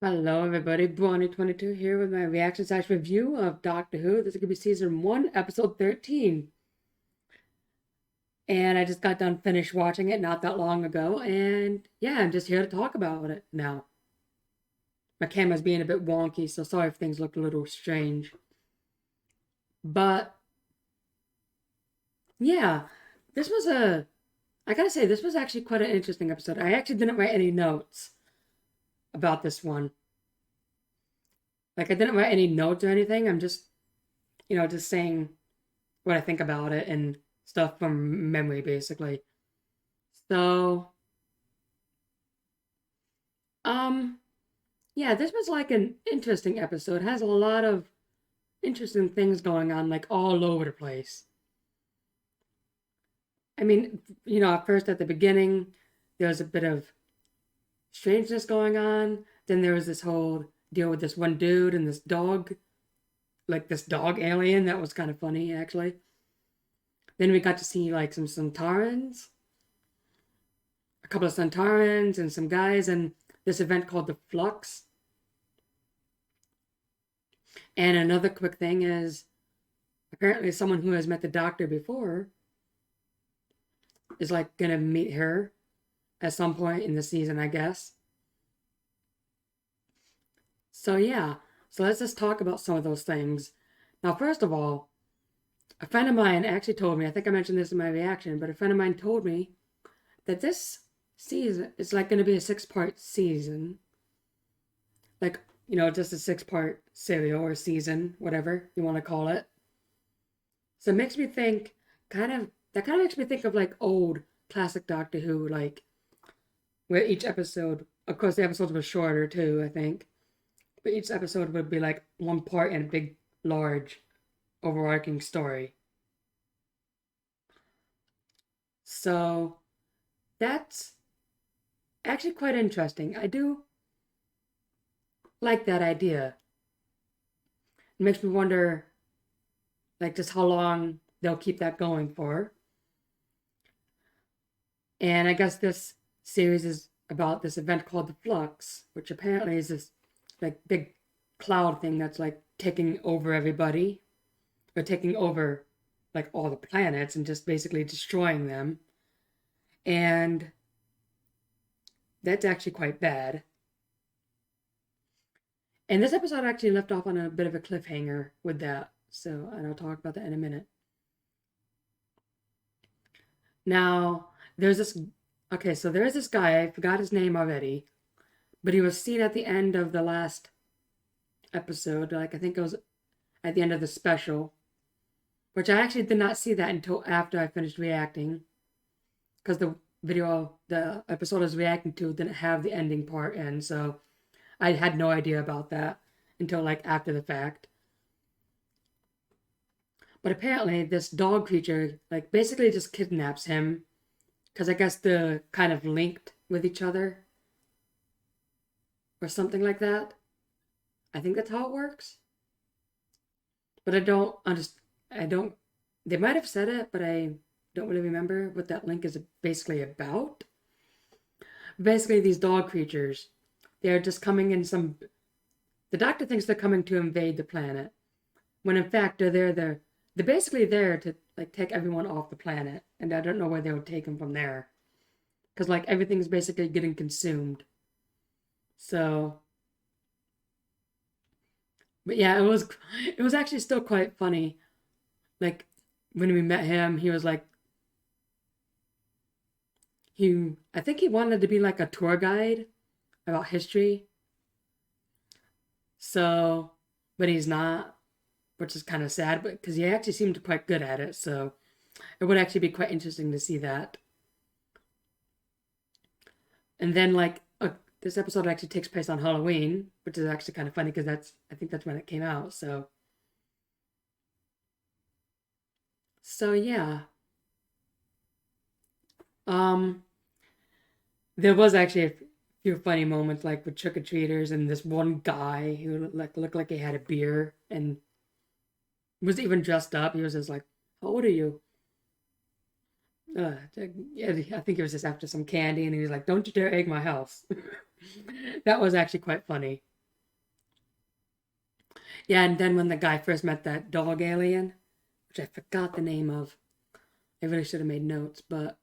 Hello, everybody. Bonnie22 here with my reaction/review of Doctor Who. This is going to be season 1, episode 13. And I just got done finished watching it not that long ago. And yeah, I'm just here to talk about it now. My camera's being a bit wonky, so sorry if things look a little strange. But yeah, this was I gotta say, this was actually quite an interesting episode. I actually didn't write any notes about this one. Like, I didn't write any notes or anything. I'm just saying what I think about it and stuff from memory, basically. So, um, yeah, this was like an interesting episode. It has a lot of interesting things going on, like all over the place. I mean, at first at the beginning, there was a bit of strangeness going on. Then there was this whole deal with this one dude and this dog, like this dog alien. That was kind of funny, actually. Then we got to see like some Centaurans, a couple of Centaurans and some guys, and this event called the Flux. And another quick thing is apparently someone who has met the Doctor before is like gonna meet her at some point in the season, I guess. So yeah, so let's just talk about some of those things. Now, first of all, a friend of mine actually told me, I think I mentioned this in my reaction, but a friend of mine told me that this season is like gonna be a six-part season. Like, just a six-part serial or season, whatever you want to call it. So it makes me think that kind of makes me think of like old classic Doctor Who, like where each episode, of course, the episodes were shorter too, I think, but each episode would be like one part in a big, large, overarching story. So that's actually quite interesting. I do like that idea. It makes me wonder, like, just how long they'll keep that going for. And I guess this series is about this event called the Flux, which apparently is this like big cloud thing that's like taking over everybody or taking over like all the planets and just basically destroying them. And that's actually quite bad. And this episode actually left off on a bit of a cliffhanger with that. So, and I'll talk about that in a minute. Now, there's this okay, so there's this guy, I forgot his name already, but he was seen at the end of the last episode, like I think it was at the end of the special, which I actually did not see that until after I finished reacting, because the episode I was reacting to didn't have the ending part in, so I had no idea about that until like after the fact. But apparently, this dog creature like basically just kidnaps him because I guess they're kind of linked with each other or something like that. I think that's how it works. But I don't understand. I don't. They might have said it, but I don't really remember what that link is basically about. Basically, these dog creatures, they're just coming in some. The Doctor thinks they're coming to invade the planet, when in fact they're basically there to like take everyone off the planet, and I don't know where they would take them from there, because like everything's basically getting consumed. So, but yeah, it was actually still quite funny. Like when we met him, he was like I think he wanted to be like a tour guide about history. So, but he's not, which is kind of sad, but because he actually seemed quite good at it. So it would actually be quite interesting to see that. And then like this episode actually takes place on Halloween, which is actually kind of funny because I think that's when it came out. So yeah. Um there was actually a few funny moments like with trick or treaters and this one guy who looked like he had a beer and was even dressed up. He was just like, "How old are you?" Yeah, I think he was just after some candy, and he was like, "Don't you dare egg my house." That was actually quite funny. Yeah, and then when the guy first met that dog alien, which I forgot the name of, I really should have made notes, but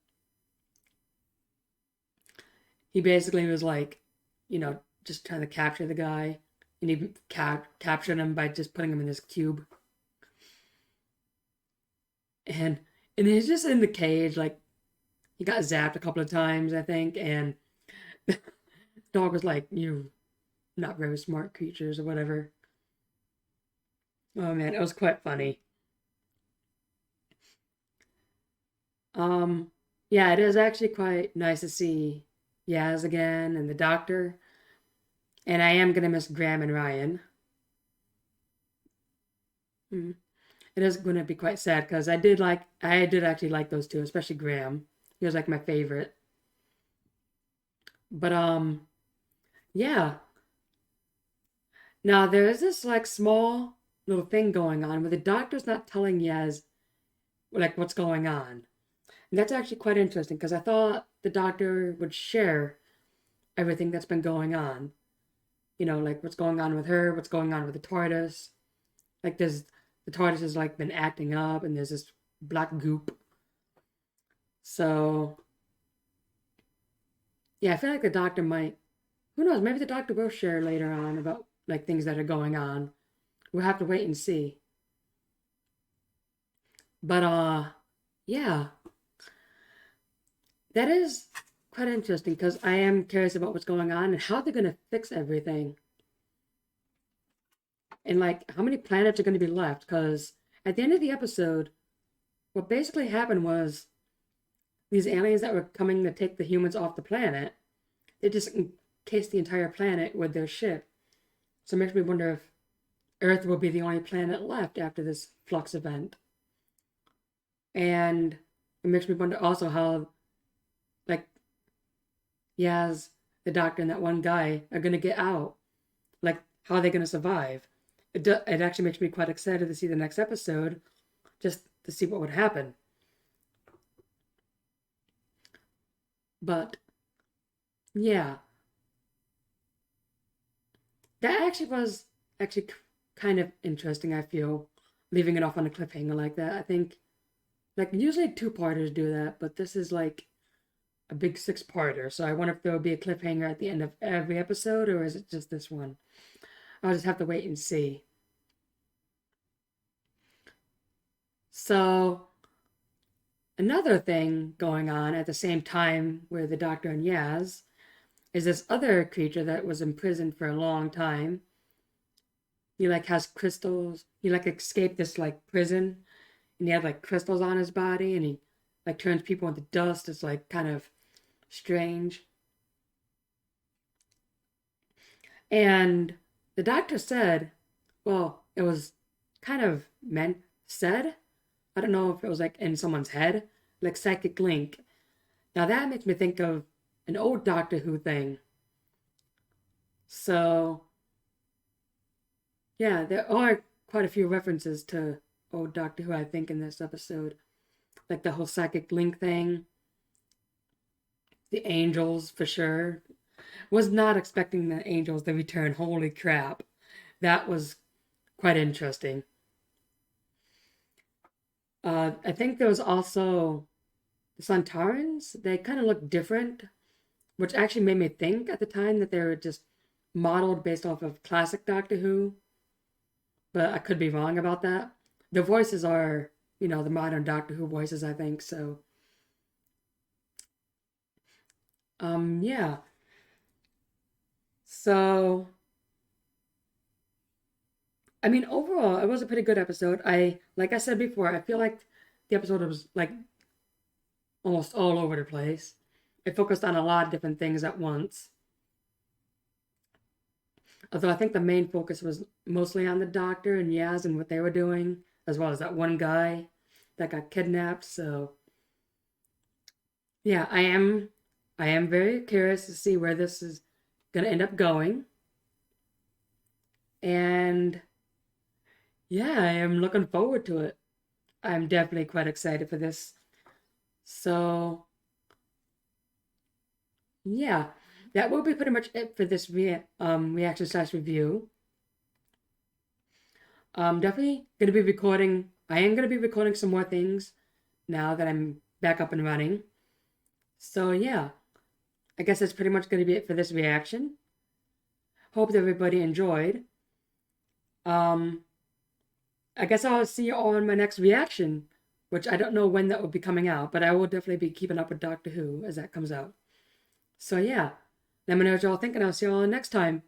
he basically was like, just trying to capture the guy, and he captured him by just putting him in this cube, and he's just in the cage, like he got zapped a couple of times, I think, and the dog was like, "You not very smart creatures" or whatever. Oh man, it was quite funny. Um, yeah, it is actually quite nice to see Yaz again and the doctor, and I am gonna miss Graham and Ryan. Mm. It is going to be quite sad because I did actually like those two, especially Graham. He was like my favorite. But yeah. Now there is this like small little thing going on where the doctor's not telling Yaz like what's going on. And that's actually quite interesting because I thought the doctor would share everything that's been going on. Like what's going on with her, what's going on with the TARDIS. Like the TARDIS has like been acting up and there's this black goop. So yeah, I feel like the doctor might. Who knows? Maybe the doctor will share later on about like things that are going on. We'll have to wait and see. But yeah, that is quite interesting because I am curious about what's going on and how they're gonna fix everything, and like how many planets are gonna be left. Because at the end of the episode, what basically happened was these aliens that were coming to take the humans off the planet, they just encased the entire planet with their ship. So it makes me wonder if Earth will be the only planet left after this flux event. And it makes me wonder also how, like, Yaz, the doctor, and that one guy are going to get out. Like, how are they going to survive? It actually makes me quite excited to see the next episode, just to see what would happen. But, yeah, that actually was actually kind of interesting, I feel, leaving it off on a cliffhanger like that. I think, like, usually two-parters do that, but this is like a big six-parter. So I wonder if there will be a cliffhanger at the end of every episode, or is it just this one? I'll just have to wait and see. So another thing going on at the same time with the Doctor and Yaz is this other creature that was imprisoned for a long time. He like has crystals. He like escaped this like prison, and he had like crystals on his body, and he like turns people into dust. It's like kind of strange. And the doctor said, well, it was kind of meant said. I don't know if it was like in someone's head, like psychic link. Now that makes me think of an old Doctor Who thing. So yeah, there are quite a few references to old Doctor Who, I think, in this episode. Like the whole psychic link thing, the angels for sure. Was not expecting the angels to return. Holy crap. That was quite interesting. I think there was also the Santarans. They kind of looked different, which actually made me think at the time that they were just modeled based off of classic Doctor Who, but I could be wrong about that. The voices are, the modern Doctor Who voices, I think. So, yeah. So, I mean, overall, it was a pretty good episode. Like I said before, I feel like the episode was like almost all over the place. It focused on a lot of different things at once. Although I think the main focus was mostly on the doctor and Yaz and what they were doing, as well as that one guy that got kidnapped. So yeah, I am very curious to see where this is gonna end up going. And yeah, I am looking forward to it. I'm definitely quite excited for this. So yeah, that will be pretty much it for this reaction slash review. Definitely gonna be recording. I am gonna be recording some more things now that I'm back up and running. So yeah, I guess that's pretty much gonna be it for this reaction. Hope that everybody enjoyed. Um, I guess I'll see you all in my next reaction, which I don't know when that will be coming out, but I will definitely be keeping up with Doctor Who as that comes out. So yeah, let me know what y'all think, and I'll see y'all next time.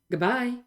Goodbye.